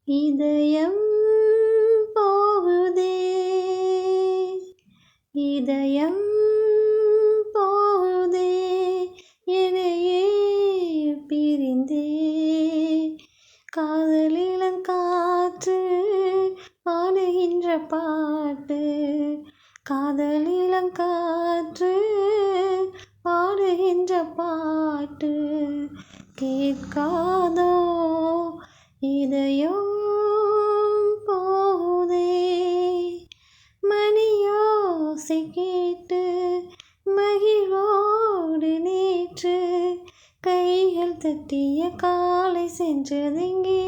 இதயம் போகுதே, இதயம் போகுதே, என்னையே பிரிந்தே. காதலிளங்காற்று பாடுகின்ற பாட்டு, காதலிளங்காற்று பாடுகின்ற பாட்டு கேட்காதோ இதயம் போகுதே. மணியோசை கேட்டு மகிழ்வோடு நேற்று கைகள் தட்டிய காலை சென்றதெங்கே?